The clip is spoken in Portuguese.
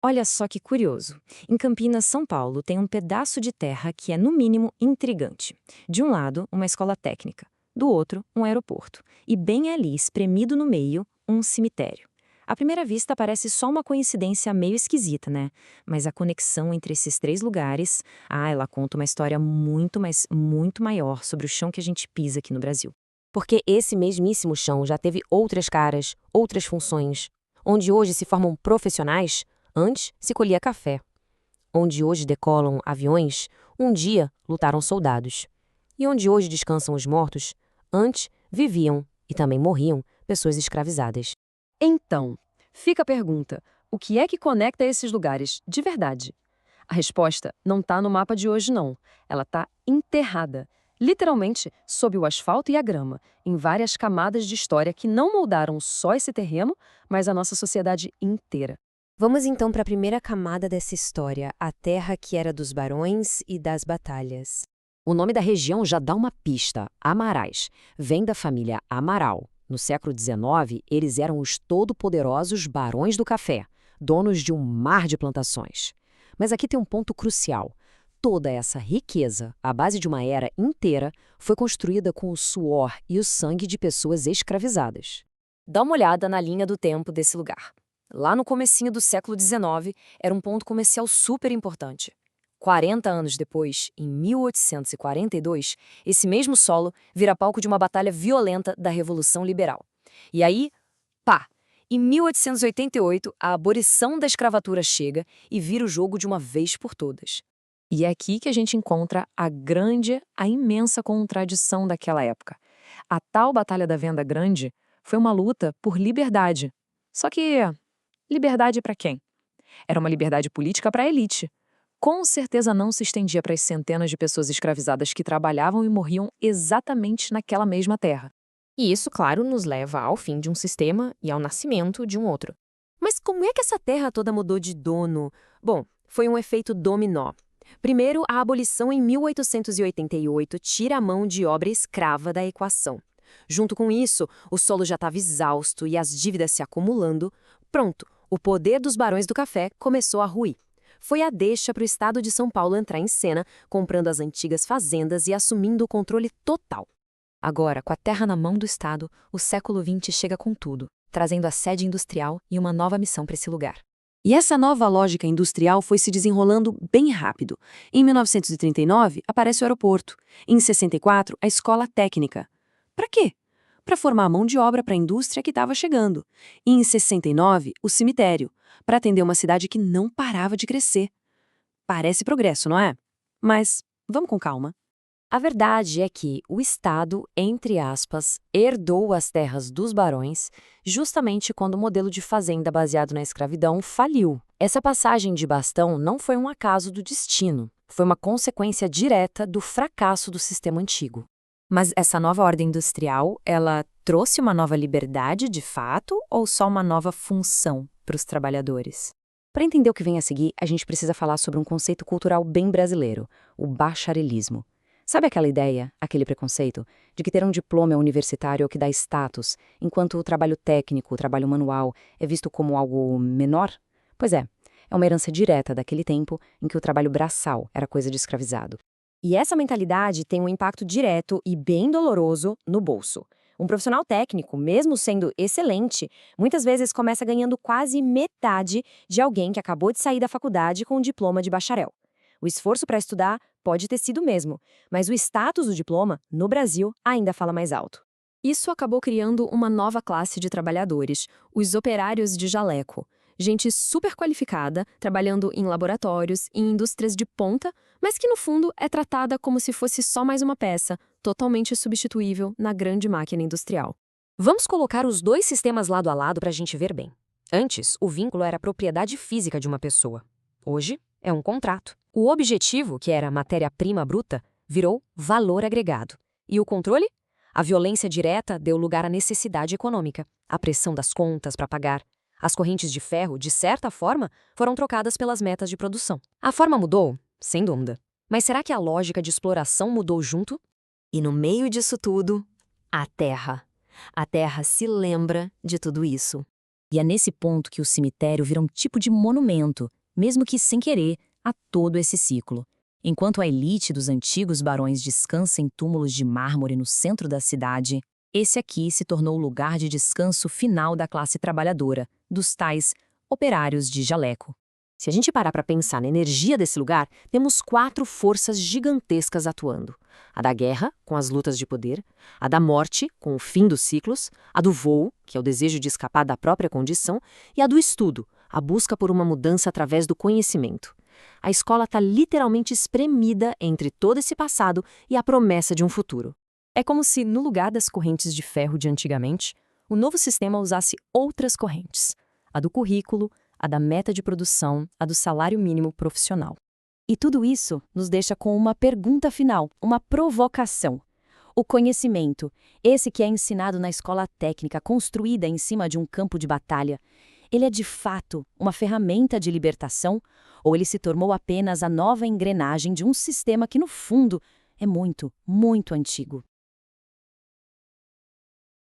Olha só que curioso. Em Campinas, São Paulo, tem um pedaço de terra que é, no mínimo, intrigante. De um lado, uma escola técnica. Do outro, um aeroporto. E bem ali, espremido no meio, um cemitério. À primeira vista, parece só uma coincidência meio esquisita, né? Mas a conexão entre esses três lugares, ela conta uma história muito, mas muito maior sobre o chão que a gente pisa aqui no Brasil. Porque esse mesmíssimo chão já teve outras caras, outras funções. Onde hoje se formam profissionais, antes se colhia café. Onde hoje decolam aviões, um dia lutaram soldados. E onde hoje descansam os mortos, antes viviam e também morriam pessoas escravizadas. Então, fica a pergunta: o que é que conecta esses lugares de verdade? A resposta não está no mapa de hoje, não. Ela está enterrada, literalmente, sob o asfalto e a grama, em várias camadas de história que não moldaram só esse terreno, mas a nossa sociedade inteira. Vamos então para a primeira camada dessa história, a terra que era dos barões e das batalhas. O nome da região já dá uma pista, Amarais. Vem da família Amaral. No século XIX, eles eram os todo-poderosos barões do café, donos de um mar de plantações. Mas aqui tem um ponto crucial. Toda essa riqueza, à base de uma era inteira, foi construída com o suor e o sangue de pessoas escravizadas. Dá uma olhada na linha do tempo desse lugar. Lá no comecinho do século XIX, era um ponto comercial super importante. 40 anos depois, em 1842, esse mesmo solo vira palco de uma batalha violenta da Revolução Liberal. E aí, pá! Em 1888, a abolição da escravatura chega e vira o jogo de uma vez por todas. E é aqui que a gente encontra a imensa contradição daquela época. A tal Batalha da Venda Grande foi uma luta por liberdade. Só que liberdade para quem? Era uma liberdade política para a elite. Com certeza não se estendia para as centenas de pessoas escravizadas que trabalhavam e morriam exatamente naquela mesma terra. E isso, claro, nos leva ao fim de um sistema e ao nascimento de um outro. Mas como é que essa terra toda mudou de dono? Bom, foi um efeito dominó. Primeiro, a abolição em 1888 tira a mão de obra escrava da equação. Junto com isso, o solo já estava exausto e as dívidas se acumulando. Pronto, o poder dos barões do café começou a ruir. Foi a deixa para o estado de São Paulo entrar em cena, comprando as antigas fazendas e assumindo o controle total. Agora, com a terra na mão do Estado, o século XX chega com tudo, trazendo a sede industrial e uma nova missão para esse lugar. E essa nova lógica industrial foi se desenrolando bem rápido. Em 1939, aparece o aeroporto. Em 64, a escola técnica. Para quê? Para formar a mão de obra para a indústria que estava chegando. E em 69, o cemitério, para atender uma cidade que não parava de crescer. Parece progresso, não é? Mas vamos com calma. A verdade é que o Estado, entre aspas, herdou as terras dos barões justamente quando o modelo de fazenda baseado na escravidão faliu. Essa passagem de bastão não foi um acaso do destino, foi uma consequência direta do fracasso do sistema antigo. Mas essa nova ordem industrial, ela trouxe uma nova liberdade de fato ou só uma nova função para os trabalhadores? Para entender o que vem a seguir, a gente precisa falar sobre um conceito cultural bem brasileiro, o bacharelismo. Sabe aquela ideia, aquele preconceito, de que ter um diploma universitário é o que dá status, enquanto o trabalho técnico, o trabalho manual, é visto como algo menor? Pois é uma herança direta daquele tempo em que o trabalho braçal era coisa de escravizado. E essa mentalidade tem um impacto direto e bem doloroso no bolso. Um profissional técnico, mesmo sendo excelente, muitas vezes começa ganhando quase metade de alguém que acabou de sair da faculdade com um diploma de bacharel. O esforço para estudar pode ter sido o mesmo, mas o status do diploma, no Brasil, ainda fala mais alto. Isso acabou criando uma nova classe de trabalhadores, os operários de jaleco. Gente super qualificada, trabalhando em laboratórios e indústrias de ponta, mas que no fundo é tratada como se fosse só mais uma peça, totalmente substituível na grande máquina industrial. Vamos colocar os dois sistemas lado a lado para a gente ver bem. Antes, o vínculo era a propriedade física de uma pessoa. Hoje, é um contrato. O objetivo, que era matéria-prima bruta, virou valor agregado. E o controle? A violência direta deu lugar à necessidade econômica, a pressão das contas para pagar. As correntes de ferro, de certa forma, foram trocadas pelas metas de produção. A forma mudou? Sem dúvida. Mas será que a lógica de exploração mudou junto? E no meio disso tudo, a Terra. A Terra se lembra de tudo isso. E é nesse ponto que o cemitério vira um tipo de monumento, mesmo que sem querer, a todo esse ciclo. Enquanto a elite dos antigos barões descansa em túmulos de mármore no centro da cidade, esse aqui se tornou o lugar de descanso final da classe trabalhadora, dos tais operários de jaleco. Se a gente parar para pensar na energia desse lugar, temos 4 forças gigantescas atuando. A da guerra, com as lutas de poder, a da morte, com o fim dos ciclos, a do voo, que é o desejo de escapar da própria condição, e a do estudo, a busca por uma mudança através do conhecimento. A escola está literalmente espremida entre todo esse passado e a promessa de um futuro. É como se, no lugar das correntes de ferro de antigamente, o novo sistema usasse outras correntes. A do currículo, a da meta de produção, a do salário mínimo profissional. E tudo isso nos deixa com uma pergunta final, uma provocação. O conhecimento, esse que é ensinado na escola técnica construída em cima de um campo de batalha, ele é de fato uma ferramenta de libertação ou ele se tornou apenas a nova engrenagem de um sistema que, no fundo, é muito, muito antigo?